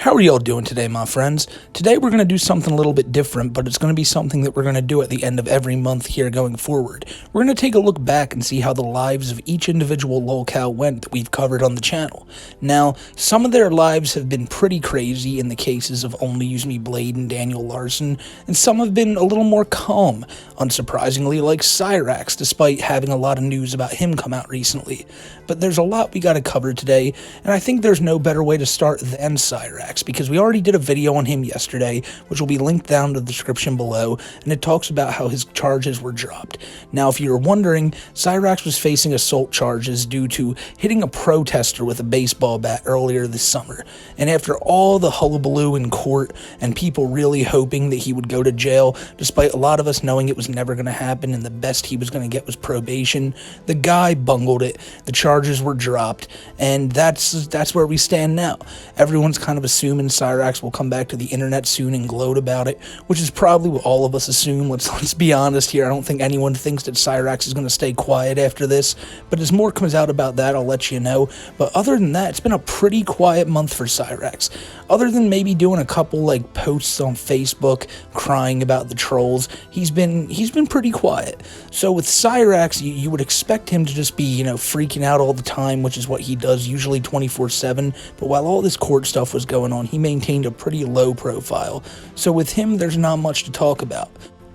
How are y'all doing today, my friends? Today we're going to do something a little bit different, but it's going to be something that we're going to do at the end of every month here going forward. We're going to take a look back and see how the lives of each individual Lolcow went that we've covered on the channel. Now, some of their lives have been pretty crazy in the cases of OnlyUseMeBlade and Daniel Larson, and some have been a little more calm, unsurprisingly, like Cyrax, despite having a lot of news about him come out recently. But there's a lot we got to cover today, and I think there's no better way to start than Cyrax, because we already did a video on him yesterday, which will be linked down to the description below, and it talks about how his charges were dropped. Now, if you're wondering, Cyrax was facing assault charges due to hitting a protester with a baseball bat earlier this summer, and after all the hullabaloo in court and people really hoping that he would go to jail, despite a lot of us knowing it was never going to happen and the best he was going to get was probation, the guy bungled it, the charges were dropped, and that's where we stand now. Everyone's kind of assuming Cyrax will come back to the internet soon and gloat about it, which is probably what all of us assume. Let's be honest here. I don't think anyone thinks that Cyrax is going to stay quiet after this, but as more comes out about that, I'll let you know. But other than that, it's been a pretty quiet month for Cyrax. Other than maybe doing a couple like posts on Facebook crying about the trolls, he's been pretty quiet. So with Cyrax, you would expect him to just be, freaking out all the time, which is what he does usually 24/7. But while all this court stuff was going on, he maintained a pretty low profile. So with him, there's not much to talk about.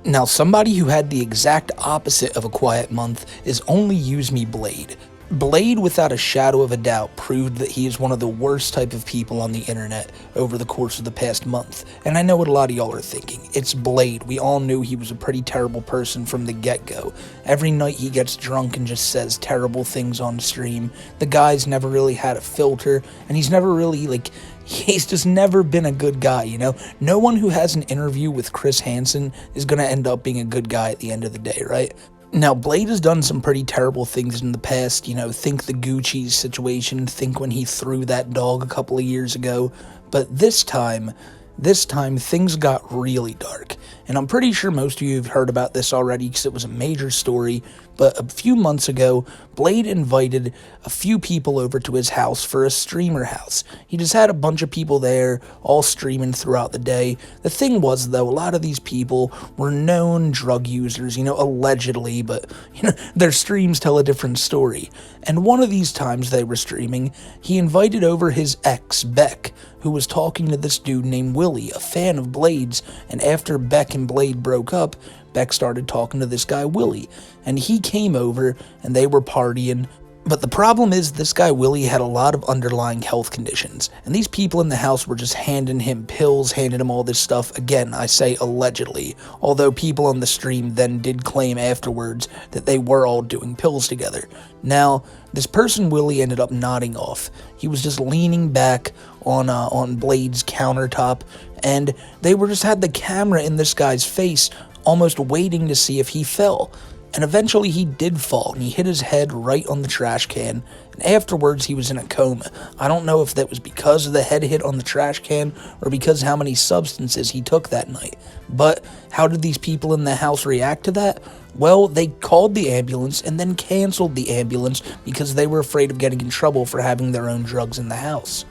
Now, somebody who had the exact opposite of a quiet month is OnlyUseMeBlade. Blade, without a shadow of a doubt, proved that he is one of the worst type of people on the internet over the course of the past month. And I know what a lot of y'all are thinking. It's Blade. We all knew he was a pretty terrible person from the get-go. Every night he gets drunk and just says terrible things on stream. The guy's never really had a filter, and he's never really, he's just never been a good guy, No one who has an interview with Chris Hansen is going to end up being a good guy at the end of the day, right? Now, Blade has done some pretty terrible things in the past, think the Gucci situation, think when he threw that dog a couple of years ago, but this time things got really dark, and I'm pretty sure most of you have heard about this already because it was a major story. But a few months ago, Blade invited a few people over to his house for a streamer house. He just had a bunch of people there, all streaming throughout the day. The thing was, though, a lot of these people were known drug users, allegedly, but, their streams tell a different story. And one of these times they were streaming, he invited over his ex, Beck, who was talking to this dude named Willie, a fan of Blade's, and after Beck and Blade broke up, Beck started talking to this guy, Willie, and he came over, and they were partying. But the problem is, this guy, Willie, had a lot of underlying health conditions, and these people in the house were just handing him pills, handing him all this stuff. Again, I say allegedly, although people on the stream then did claim afterwards that they were all doing pills together. Now, this person, Willie, ended up nodding off. He was just leaning back on Blade's countertop, and they just had the camera in this guy's face, almost waiting to see if he fell. And eventually he did fall, and he hit his head right on the trash can, and afterwards he was in a coma. I don't know if that was because of the head hit on the trash can, or because how many substances he took that night. But how did these people in the house react to that? Well, they called the ambulance, and then canceled the ambulance because they were afraid of getting in trouble for having their own drugs in the house.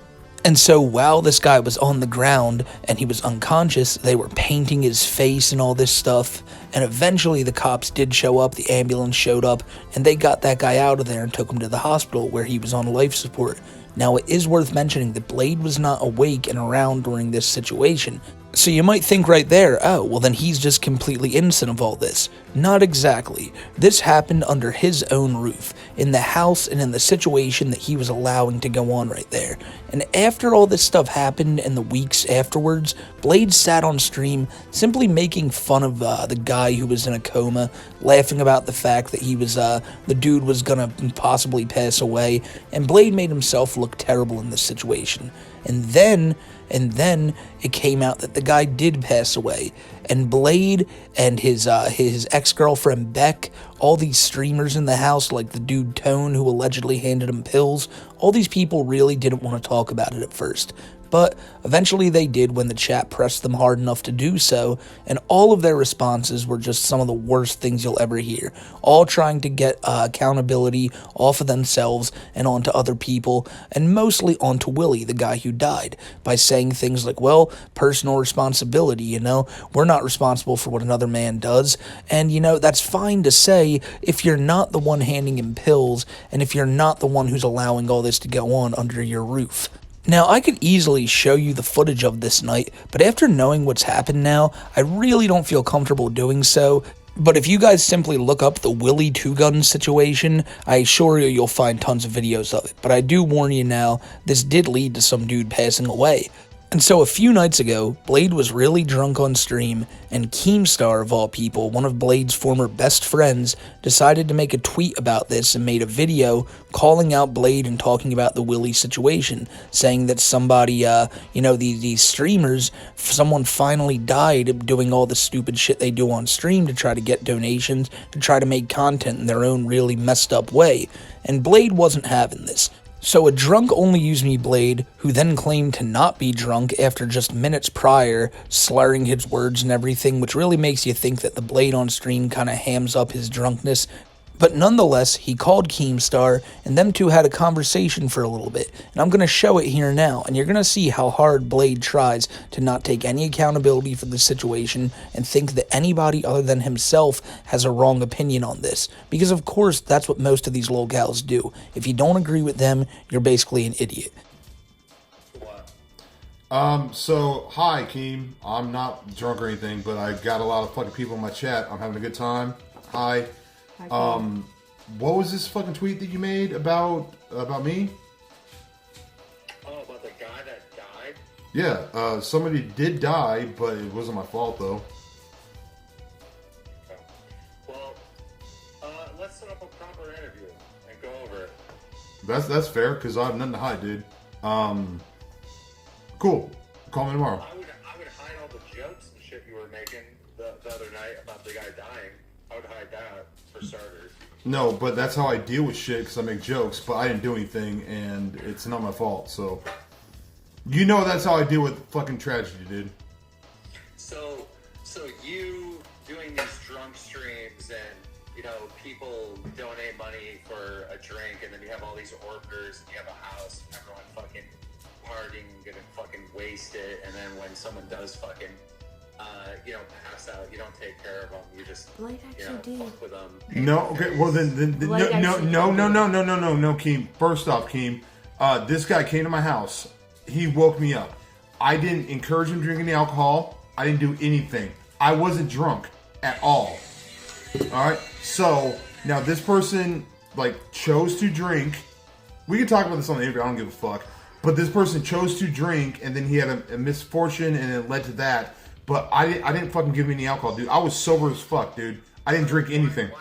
And so while this guy was on the ground and he was unconscious, they were painting his face and all this stuff. And eventually the cops did show up, the ambulance showed up, and they got that guy out of there and took him to the hospital where he was on life support. Now, it is worth mentioning that Blade was not awake and around during this situation. So you might think right there, oh, well then he's just completely innocent of all this. Not exactly. This happened under his own roof, in the house and in the situation that he was allowing to go on right there. And after all this stuff happened in the weeks afterwards, Blade sat on stream simply making fun of the guy who was in a coma, laughing about the fact that he was, the dude was gonna possibly pass away, and Blade made himself look terrible in this situation. And then it came out that the guy did pass away, and Blade and his ex-girlfriend Beck, all these streamers in the house, like the dude Tone who allegedly handed him pills, all these people really didn't want to talk about it at first. but eventually they did when the chat pressed them hard enough to do so, and all of their responses were just some of the worst things you'll ever hear, all trying to get accountability off of themselves and onto other people, and mostly onto Willie, the guy who died, by saying things like, well, personal responsibility, you know, we're not responsible for what another man does, and you know, that's fine to say if you're not the one handing him pills, and if you're not the one who's allowing all this to go on under your roof. Now, I could easily show you the footage of this night, but after knowing what's happened now, I really don't feel comfortable doing so. But if you guys simply look up the Willie Two Guns situation, I assure you you'll find tons of videos of it. But I do warn you now, this did lead to some dude passing away. And so a few nights ago, Blade was really drunk on stream, and Keemstar, of all people, one of Blade's former best friends, decided to make a tweet about this and made a video calling out Blade and talking about the Willie situation, saying that somebody, these streamers, someone finally died doing all the stupid shit they do on stream to try to get donations, to try to make content in their own really messed up way, and Blade wasn't having this. So a drunk OnlyUseMeBlade, who then claimed to not be drunk after just minutes prior, slurring his words and everything, which really makes you think that the Blade on stream kind of hams up his drunkenness. But nonetheless, he called Keemstar, and them two had a conversation for a little bit, and I'm going to show it here now, and you're going to see how hard Blade tries to not take any accountability for the situation and think that anybody other than himself has a wrong opinion on this, because of course that's what most of these lolcows do. If you don't agree with them, you're basically an idiot. So, hi, Keem. I'm not drunk or anything, but I got a lot of fucking people in my chat. I'm having a good time. Hi. What was this fucking tweet that you made about me? Oh, about the guy that died? Yeah, somebody did die, but it wasn't my fault, though. Well, let's set up a proper interview and go over it. That's fair, because I have nothing to hide, dude. Cool. Call me tomorrow. I would hide all the jokes and shit you were making the other night about the guy dying. I would hide that, for starters. No, but that's how I deal with shit, because I make jokes, but I didn't do anything, and it's not my fault, so... You know that's how I deal with fucking tragedy, dude. So you doing these drunk streams and, you know, people donate money for a drink, and then you have all these orders, and you have a house, and everyone fucking partying, getting fucking wasted, and then when someone does fucking... pass out. You don't take care of them. You just, fuck with them. No, okay. Well, then no, Keem. First off, Keem, this guy came to my house. He woke me up. I didn't encourage him drinking the alcohol. I didn't do anything. I wasn't drunk at all. All right. So now this person chose to drink. We can talk about this on the interview. I don't give a fuck. But this person chose to drink, and then he had a misfortune, and it led to that. But I didn't fucking give him any alcohol, dude. I was sober as fuck, dude. I didn't drink anything.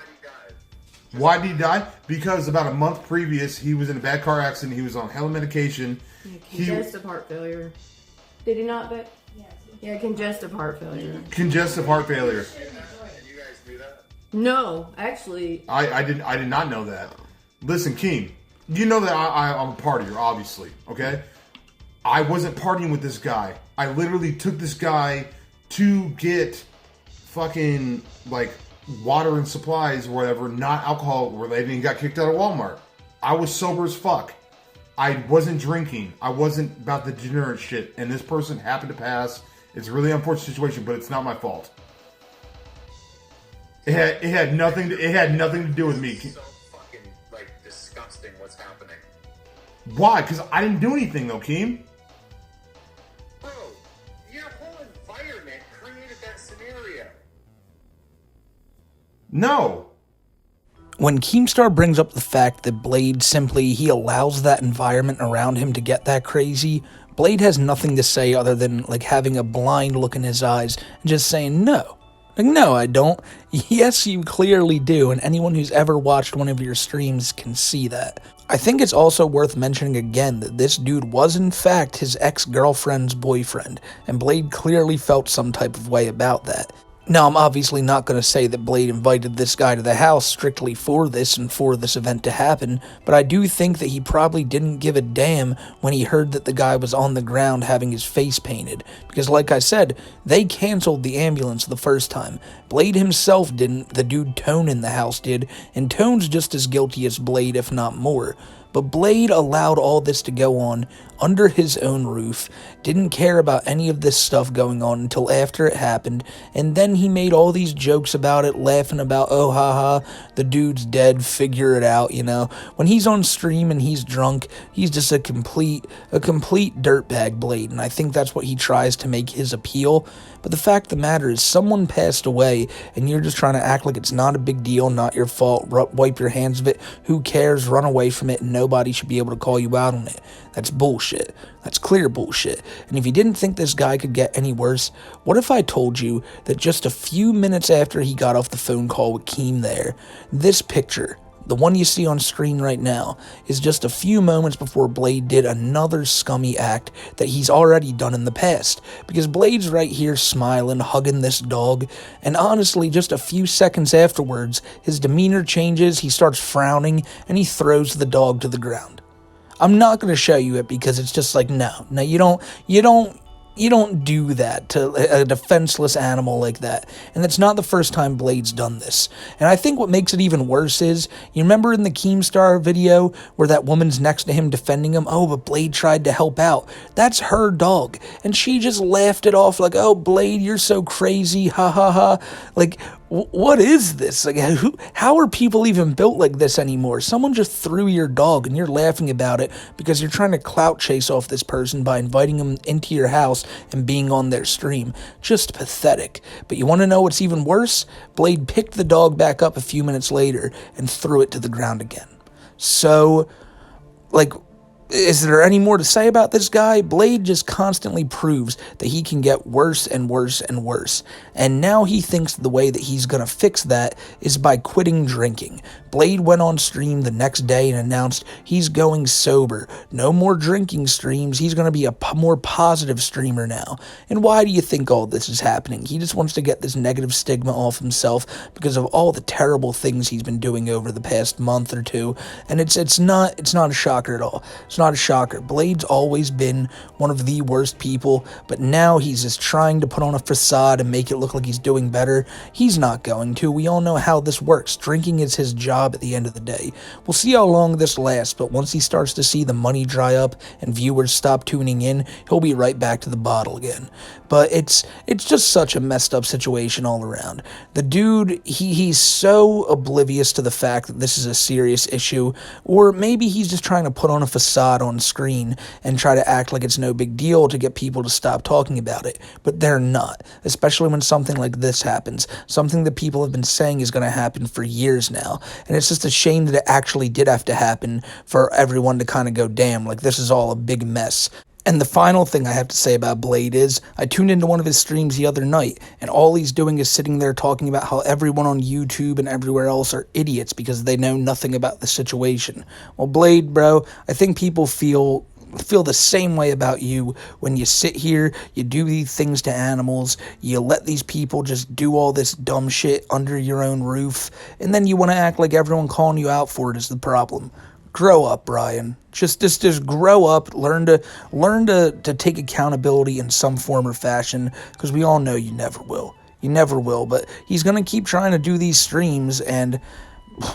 Why did he die? Because about a month previous, he was in a bad car accident. He was on hella medication. Congestive heart failure. Did he not? Yeah, congestive heart failure. Congestive heart failure. You guys knew that? No, actually. I did not know that. Listen, Keem, you know that I'm a partier, obviously, okay? I wasn't partying with this guy. I literally took this guy to get fucking water and supplies or whatever, not alcohol related, and he got kicked out of Walmart. I was sober as fuck. I wasn't drinking. I wasn't about the degenerate shit, and this person happened to pass. It's a really unfortunate situation, but it's not my fault. It had nothing to do with me. It's so fucking disgusting what's happening. Why? Because I didn't do anything though, Keem. Bro, your whole environment created that scenario. No. When Keemstar brings up the fact that Blade he allows that environment around him to get that crazy, Blade has nothing to say other than having a blind look in his eyes and just saying no. No, I don't. Yes, you clearly do, and anyone who's ever watched one of your streams can see that. I think it's also worth mentioning again that this dude was in fact his ex-girlfriend's boyfriend, and Blade clearly felt some type of way about that. Now, I'm obviously not going to say that Blade invited this guy to the house strictly for this and for this event to happen, but I do think that he probably didn't give a damn when he heard that the guy was on the ground having his face painted, because like I said, they canceled the ambulance the first time. Blade himself didn't, the dude Tone in the house did, and Tone's just as guilty as Blade, if not more. But Blade allowed all this to go on under his own roof, didn't care about any of this stuff going on until after it happened, and then he made all these jokes about it, laughing about, oh haha, the dude's dead, figure it out, you know. When he's on stream and he's drunk, he's just a complete dirtbag, Blade, and I think that's what he tries to make his appeal. But the fact of the matter is, someone passed away, and you're just trying to act like it's not a big deal, not your fault, wipe your hands of it, who cares, run away from it, and nobody should be able to call you out on it. That's bullshit. That's clear bullshit. And if you didn't think this guy could get any worse, what if I told you that just a few minutes after he got off the phone call with Keem there, this picture, the one you see on screen right now, is just a few moments before Blade did another scummy act that he's already done in the past. Because Blade's right here smiling, hugging this dog, and honestly, just a few seconds afterwards, his demeanor changes, he starts frowning, and he throws the dog to the ground. I'm not going to show you it because it's just like, no, you don't do that to a defenseless animal like that. And it's not the first time Blade's done this. And I think what makes it even worse is, you remember in the Keemstar video where that woman's next to him defending him? Oh, but Blade tried to help out. That's her dog. And she just laughed it off like, oh, Blade, you're so crazy, ha ha ha. Like, what is this? Like, how are people even built like this anymore? Someone just threw your dog and you're laughing about it because you're trying to clout chase off this person by inviting them into your house and being on their stream. Just pathetic. But you want to know what's even worse? Blade picked the dog back up a few minutes later and threw it to the ground again. So, like, is there any more to say about this guy? Blade just constantly proves that he can get worse and worse and worse. And now he thinks the way that he's going to fix that is by quitting drinking. Blade went on stream the next day and announced he's going sober. No more drinking streams. He's going to be a more positive streamer now. And why do you think all this is happening? He just wants to get this negative stigma off himself because of all the terrible things he's been doing over the past month or two. And it's not a shocker at all. It's not a shocker. Blade's always been one of the worst people, but now he's just trying to put on a facade and make it look like he's doing better. He's not going to. We all know how this works. Drinking is his job at the end of the day. We'll see how long this lasts, but once he starts to see the money dry up and viewers stop tuning in, he'll be right back to the bottle again. But it's just such a messed up situation all around. The dude, he's so oblivious to the fact that this is a serious issue, or maybe he's just trying to put on a facade on screen and try to act like it's no big deal to get people to stop talking about it. But they're not, especially when something like this happens, something that people have been saying is going to happen for years now. And it's just a shame that it actually did have to happen for everyone to kind of go, damn, like this is all a big mess. And the final thing I have to say about Blade is, I tuned into one of his streams the other night, and all he's doing is sitting there talking about how everyone on YouTube and everywhere else are idiots because they know nothing about the situation. Well, Blade, bro, I think people feel the same way about you when you sit here, you do these things to animals, you let these people just do all this dumb shit under your own roof, and then you want to act like everyone calling you out for it is the problem. Grow up, Brian. Just grow up. Learn to take accountability in some form or fashion, because we all know you never will. You never will. But he's gonna keep trying to do these streams, and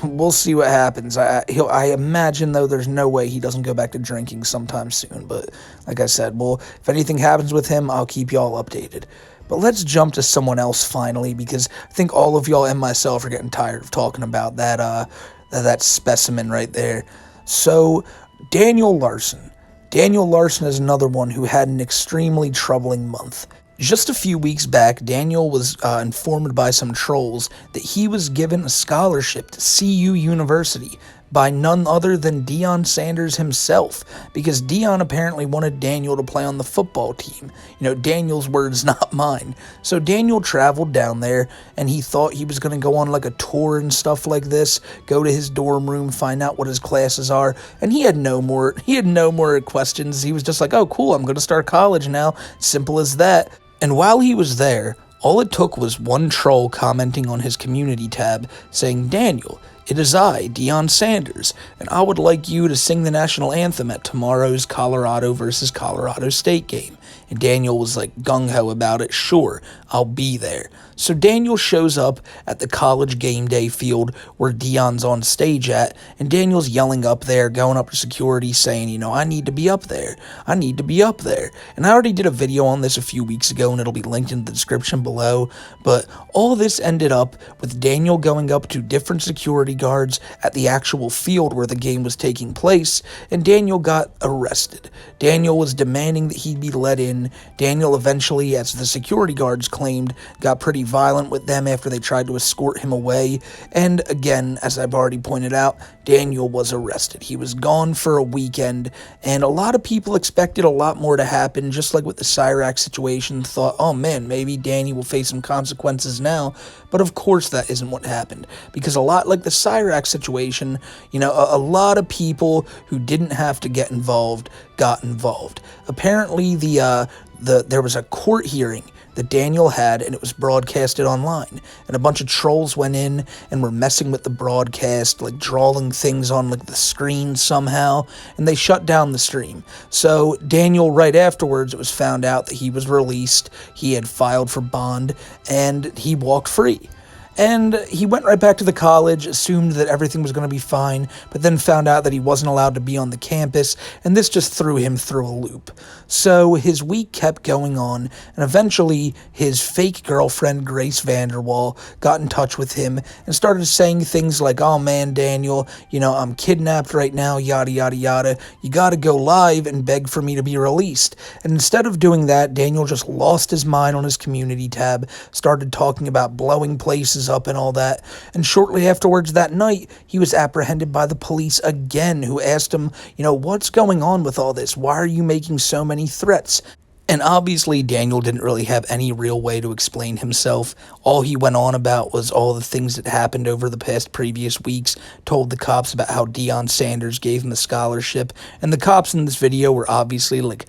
we'll see what happens. I imagine, though, there's no way he doesn't go back to drinking sometime soon. But like I said, well, if anything happens with him, I'll keep y'all updated. But let's jump to someone else finally, because I think all of y'all and myself are getting tired of talking about that specimen right there. So, Daniel Larson. Daniel Larson is another one who had an extremely troubling month. Just a few weeks back, Daniel was informed by some trolls that he was given a scholarship to CU University by none other than Deion Sanders himself, because Deion apparently wanted Daniel to play on the football team. You know, Daniel's words, not mine. So Daniel traveled down there, and he thought he was going to go on like a tour and stuff like this, go to his dorm room, find out what his classes are, and he had no more questions. He was just like, oh cool, I'm going to start college now. Simple as that. And while he was there, All it took was one troll commenting on his community tab saying, "Daniel, it is I, Deion Sanders, and I would like you to sing the national anthem at tomorrow's Colorado versus Colorado State game." And Daniel was like gung-ho about it. "Sure, I'll be there." So Daniel shows up at the college game day field where Deion's on stage at, and Daniel's yelling up there, going up to security saying, "I need to be up there. I need to be up there." And I already did a video on this a few weeks ago, and it'll be linked in the description below. But all this ended up with Daniel going up to different security guards at the actual field where the game was taking place, and Daniel got arrested. Daniel was demanding that he be let in. Daniel eventually, as the security guards claimed, got pretty violent with them after they tried to escort him away. And again, as I've already pointed out, Daniel was arrested. He was gone for a weekend, and a lot of people expected a lot more to happen, just like with the Cyrax situation. Thought, oh man, maybe Danny will face some consequences now. But of course that isn't what happened, because a lot like the Cyrax situation, a lot of people who didn't have to get involved got involved. Apparently there was a court hearing that Daniel had, and it was broadcasted online, and a bunch of trolls went in and were messing with the broadcast, like drawing things on like the screen somehow, and they shut down the stream. So Daniel, right afterwards, it was found out that he was released. He had filed for bond, and he walked free. And he went right back to the college, assumed that everything was going to be fine, but then found out that he wasn't allowed to be on the campus, and this just threw him through a loop. So his week kept going on, and eventually his fake girlfriend, Grace Vanderwall, got in touch with him and started saying things like, "Oh man, Daniel, I'm kidnapped right now, yada yada yada. You gotta go live and beg for me to be released." And instead of doing that, Daniel just lost his mind on his community tab, started talking about blowing places up and all that, and shortly afterwards that night he was apprehended by the police again, who asked him, "What's going on with all this? Why are you making so many threats?" And obviously Daniel didn't really have any real way to explain himself. All he went on about was all the things that happened over the past previous weeks, told the cops about how Deion Sanders gave him a scholarship, and the cops in this video were obviously like,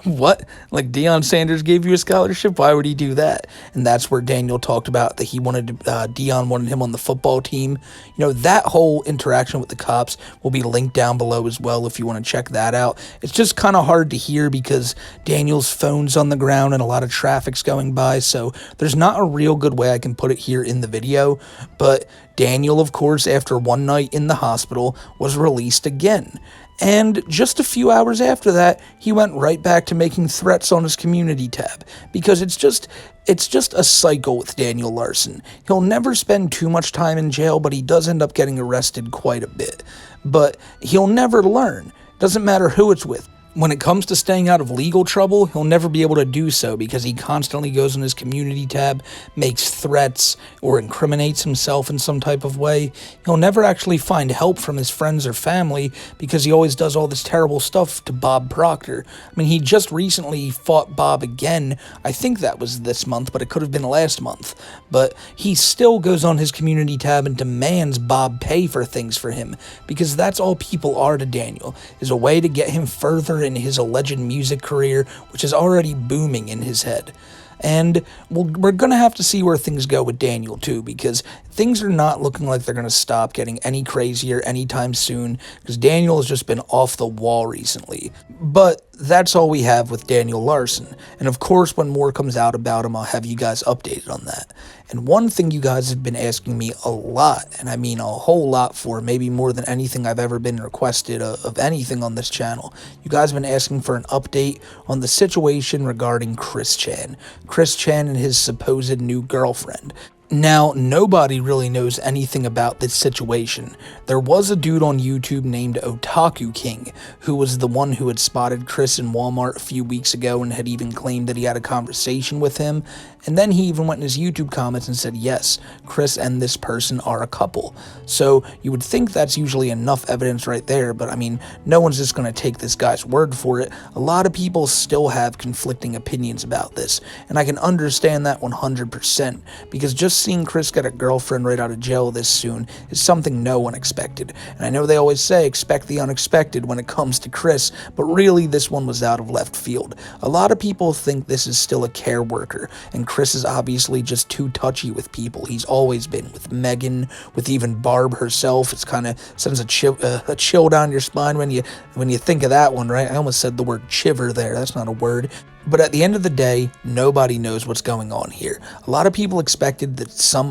"What? Like Deion Sanders gave you a scholarship? Why would he do that?" And that's where Daniel talked about that Deion wanted him on the football team. That whole interaction with the cops will be linked down below as well if you want to check that out. It's just kind of hard to hear because Daniel's phone's on the ground and a lot of traffic's going by, so there's not a real good way I can put it here in the video. But Daniel, of course, after one night in the hospital, was released again. And just a few hours after that, he went right back to making threats on his community tab, because it's just a cycle with Daniel Larson. He'll never spend too much time in jail, but he does end up getting arrested quite a bit. But he'll never learn. Doesn't matter who it's with. When it comes to staying out of legal trouble, he'll never be able to do so because he constantly goes on his community tab, makes threats, or incriminates himself in some type of way. He'll never actually find help from his friends or family because he always does all this terrible stuff to Bob Proctor. I mean, he just recently fought Bob again. I think that was this month, but it could have been last month. But he still goes on his community tab and demands Bob pay for things for him, because that's all people are to Daniel, is a way to get him further in his alleged music career, which is already booming in his head. And we're going to have to see where things go with Daniel too, because things are not looking like they're going to stop getting any crazier anytime soon, because Daniel has just been off the wall recently. But that's all we have with Daniel Larson. And of course, when more comes out about him, I'll have you guys updated on that. And one thing you guys have been asking me a lot, and I mean a whole lot for, maybe more than anything I've ever been requested of anything on this channel. You guys have been asking for an update on the situation regarding Chris Chan. Chris Chan and his supposed new girlfriend. Now, nobody really knows anything about this situation. There was a dude on YouTube named Otaku King, who was the one who had spotted Chris in Walmart a few weeks ago and had even claimed that he had a conversation with him. And then he even went in his YouTube comments and said, yes, Chris and this person are a couple. So you would think that's usually enough evidence right there, but I mean, no one's just going to take this guy's word for it. A lot of people still have conflicting opinions about this, and I can understand that 100%, because just seeing Chris get a girlfriend right out of jail this soon is something no one expected. And I know they always say expect the unexpected when it comes to Chris, but really this one was out of left field. A lot of people think this is still a care worker, and Chris is obviously just too touchy with people. He's always been, with Megan, with even Barb herself. It's kind of sends a chill down your spine when you think of that one, right? I almost said the word chiver there. That's not a word. But at the end of the day, nobody knows what's going on here. A lot of people expected that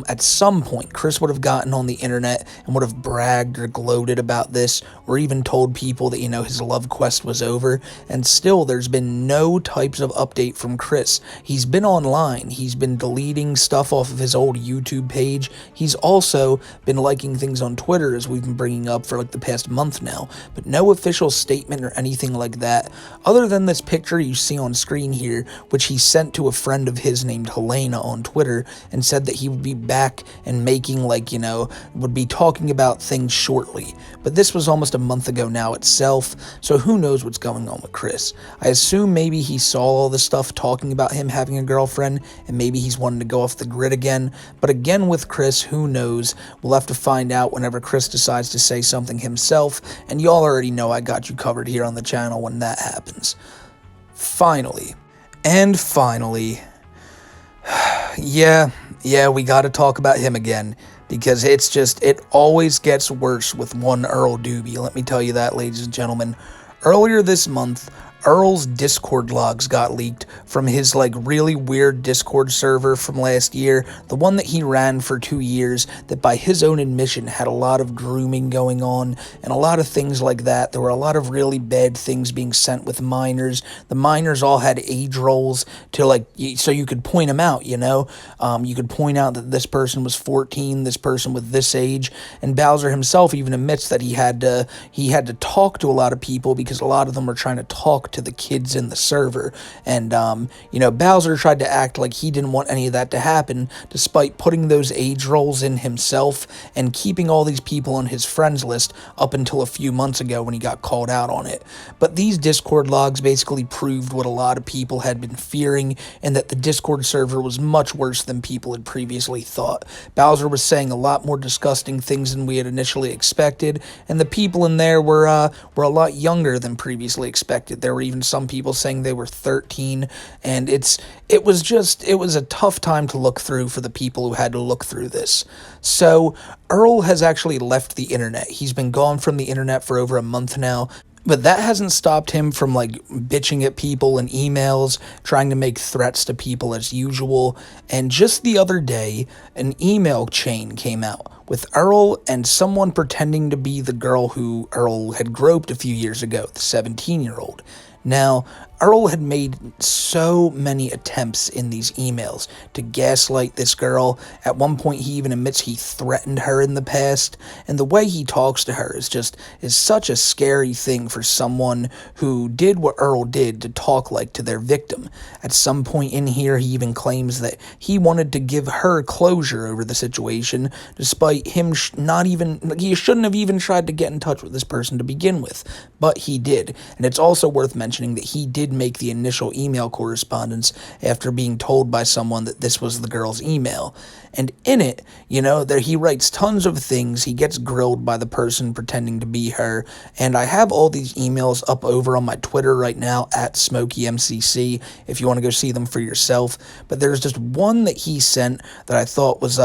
at some point Chris would have gotten on the internet and would have bragged or gloated about this, or even told people that, his love quest was over, and still there's been no types of update from Chris. He's been online, he's been deleting stuff off of his old YouTube page, he's also been liking things on Twitter, as we've been bringing up for like the past month now, but no official statement or anything like that, other than this picture you see on screen here, which he sent to a friend of his named Helena on Twitter, and said that he would be back and making would be talking about things shortly. But this was almost a month ago now itself, so who knows what's going on with Chris. I assume maybe he saw all the stuff talking about him having a girlfriend, and maybe he's wanting to go off the grid again. But again with Chris, who knows? We'll have to find out whenever Chris decides to say something himself, and y'all already know I got you covered here on the channel when that happens. Finally, yeah, we gotta talk about him again, because it always gets worse with one Earl Doobie, let me tell you that, ladies and gentlemen. Earlier this month, Earl's Discord logs got leaked from his really weird Discord server from last year, the one that he ran for 2 years, that by his own admission had a lot of grooming going on and a lot of things like that. There were a lot of really bad things being sent with minors. The minors all had age rolls to so you could point them out, you could point out that this person was 14, this person with this age, and Bowser himself even admits that he had to talk to a lot of people because a lot of them were trying to talk to the kids in the server, and Bowser tried to act like he didn't want any of that to happen, despite putting those age rolls in himself and keeping all these people on his friends list up until a few months ago when he got called out on it. But these Discord logs basically proved what a lot of people had been fearing, and that the Discord server was much worse than people had previously thought. Bowser was saying a lot more disgusting things than we had initially expected, and the people in there were a lot younger than previously expected. There were even some people saying they were 13, and it was a tough time to look through for the people who had to look through this. So Earl has actually left the internet. He's been gone from the internet for over a month now, but that hasn't stopped him from bitching at people in emails, trying to make threats to people as usual. And just the other day, an email chain came out with Earl and someone pretending to be the girl who Earl had groped a few years ago, the 17-year-old. Now, Earl had made so many attempts in these emails to gaslight this girl. At one point, he even admits he threatened her in the past, and the way he talks to her is such a scary thing for someone who did what Earl did to talk like to their victim. At some point in here, he even claims that he wanted to give her closure over the situation, despite him he shouldn't have even tried to get in touch with this person to begin with, but he did. And it's also worth mentioning that he did make the initial email correspondence after being told by someone that this was the girl's email. And in it, he writes tons of things. He gets grilled by the person pretending to be her. And I have all these emails up over on my Twitter right now, at Smokeymcc, if you want to go see them for yourself. But there's just one that he sent that I thought was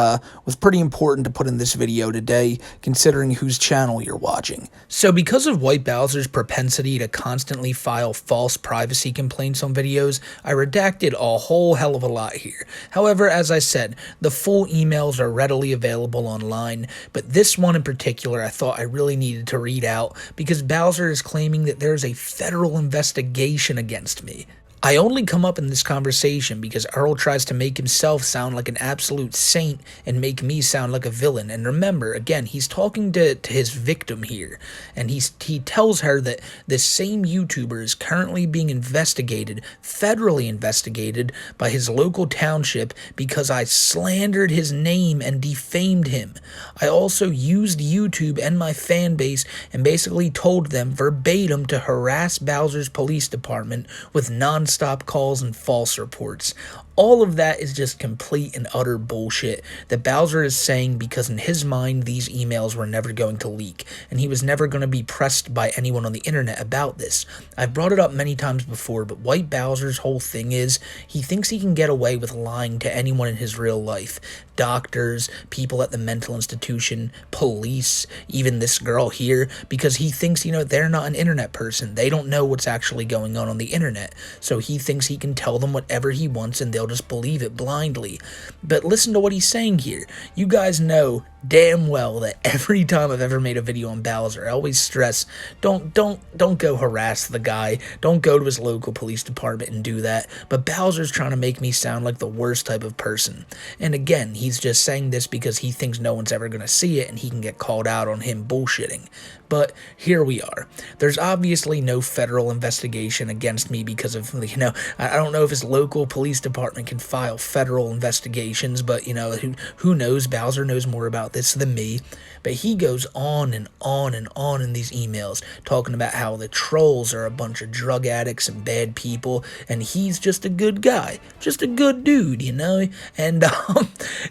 pretty important to put in this video today, considering whose channel you're watching. So because of WhiteBowser's propensity to constantly file false privacy complaints on videos, I redacted a whole hell of a lot here. However, as I said, the full emails are readily available online, but this one in particular I thought I really needed to read out because Bowser is claiming that there's a federal investigation against me. I only come up in this conversation because Earl tries to make himself sound like an absolute saint and make me sound like a villain. And remember, again, he's talking to his victim here, and he tells her that this same YouTuber is currently being investigated, federally investigated, by his local township because I slandered his name and defamed him. I also used YouTube and my fan base and basically told them verbatim to harass Bowser's police department with non-stop calls and false reports. All of that is just complete and utter bullshit that Bowser is saying because in his mind these emails were never going to leak and he was never going to be pressed by anyone on the internet about this. I've brought it up many times before, but WhiteBowser's whole thing is he thinks he can get away with lying to anyone in his real life. Doctors, people at the mental institution, police, even this girl here, because he thinks, they're not an internet person. They don't know what's actually going on the internet. So he thinks he can tell them whatever he wants and they'll just believe it blindly. But listen to what he's saying here. You guys know damn well that every time I've ever made a video on Bowser, I always stress, don't go harass the guy. Don't go to his local police department and do that. But Bowser's trying to make me sound like the worst type of person. And again, he's just saying this because he thinks no one's ever going to see it and he can get called out on him bullshitting. But here we are. There's obviously no federal investigation against me because of, I don't know if his local police department can file federal investigations, but, who knows? Bowser knows more about this than me. But he goes on and on and on in these emails, talking about how the trolls are a bunch of drug addicts and bad people, and he's just a good guy, just a good dude, and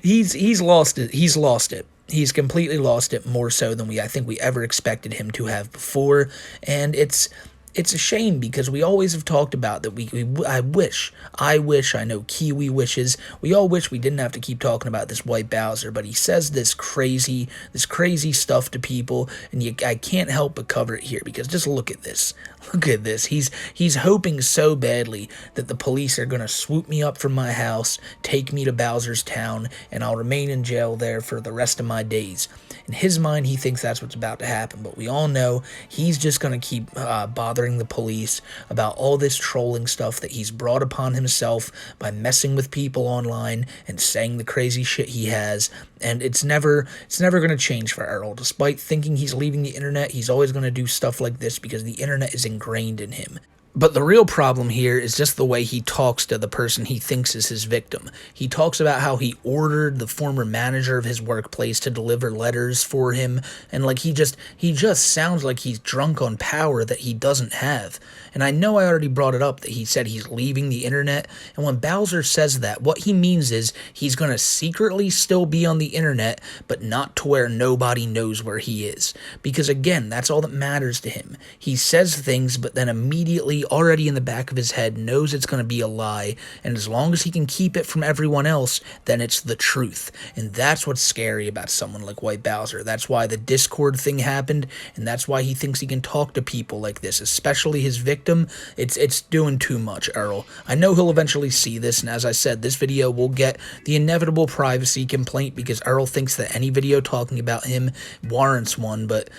he's lost it. He's lost it. He's completely lost it, more so than I think we ever expected him to have before, and it's a shame because we always have talked about that I wish, I know Kiwi wishes, we all wish we didn't have to keep talking about this WhiteBowser, but he says this crazy stuff to people, and I can't help but cover it here because just look at this. Look at this. He's hoping so badly that the police are going to swoop me up from my house, take me to Bowser's town, and I'll remain in jail there for the rest of my days. In his mind, he thinks that's what's about to happen, but we all know he's just going to keep bothering the police about all this trolling stuff that he's brought upon himself by messing with people online and saying the crazy shit he has, and it's never going to change for Earl. Despite thinking he's leaving the internet, he's always going to do stuff like this because the internet is ingrained in him. But the real problem here is just the way he talks to the person he thinks is his victim. He talks about how he ordered the former manager of his workplace to deliver letters for him, and he just sounds like he's drunk on power that he doesn't have. And I know I already brought it up that he said he's leaving the internet, and when Bowser says that, what he means is he's going to secretly still be on the internet, but not to where nobody knows where he is. Because again, that's all that matters to him. He says things, but then immediately, already in the back of his head, knows it's going to be a lie, and as long as he can keep it from everyone else, then it's the truth. And that's what's scary about someone like WhiteBowser. That's why the Discord thing happened, and that's why he thinks he can talk to people like this, especially his victim. It's doing too much, Earl. I know he'll eventually see this, and as I said, this video will get the inevitable privacy complaint because Earl thinks that any video talking about him warrants one, but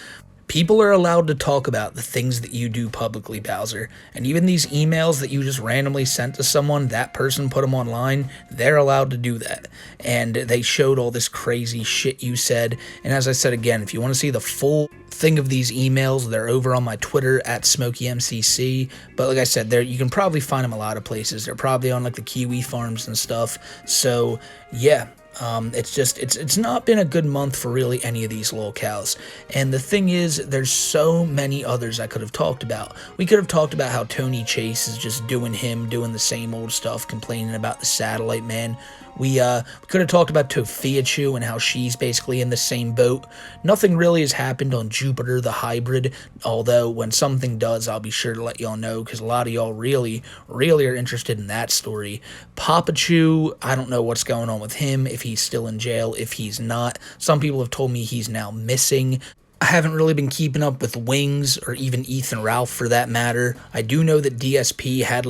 people are allowed to talk about the things that you do publicly, Bowser. And even these emails that you just randomly sent to someone, that person put them online, they're allowed to do that. And they showed all this crazy shit you said. And as I said again, if you want to see the full thing of these emails, they're over on my Twitter at Smokeymcc. But like I said, you can probably find them a lot of places. They're probably on the Kiwi farms and stuff. So yeah. It's not been a good month for really any of these lolcows. And the thing is, there's so many others I could have talked about. We could have talked about how Tony Chase is just doing the same old stuff, complaining about the satellite man. We could have talked about Tofiachu and how she's basically in the same boat. Nothing really has happened on Jupiter the Hybrid, although when something does, I'll be sure to let y'all know, because a lot of y'all really are interested in that story. Papachu, I don't know what's going on with him, if he's still in jail, if he's not. Some people have told me he's now missing. I haven't really been keeping up with Wings or even Ethan Ralph for that matter. I do know that DSP had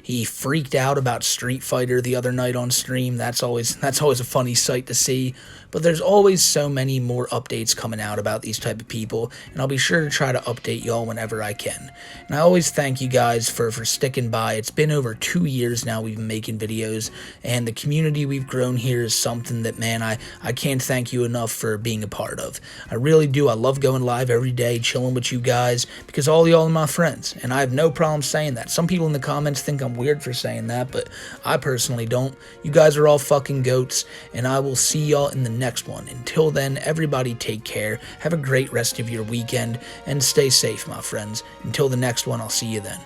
he freaked out about Street Fighter the other night on stream. That's always a funny sight to see. But there's always so many more updates coming out about these type of people, and I'll be sure to try to update y'all whenever I can. And I always thank you guys for sticking by. It's been over 2 years now we've been making videos, and the community we've grown here is something that, man, I can't thank you enough for being a part of. I really do. I love going live every day, chilling with you guys, because all y'all are my friends, and I have no problem saying that. Some people in the comments think I'm weird for saying that, but I personally don't. You guys are all fucking goats, and I will see y'all in the next one. Until then, everybody take care, have a great rest of your weekend, and stay safe, my friends. Until the next one, I'll see you then.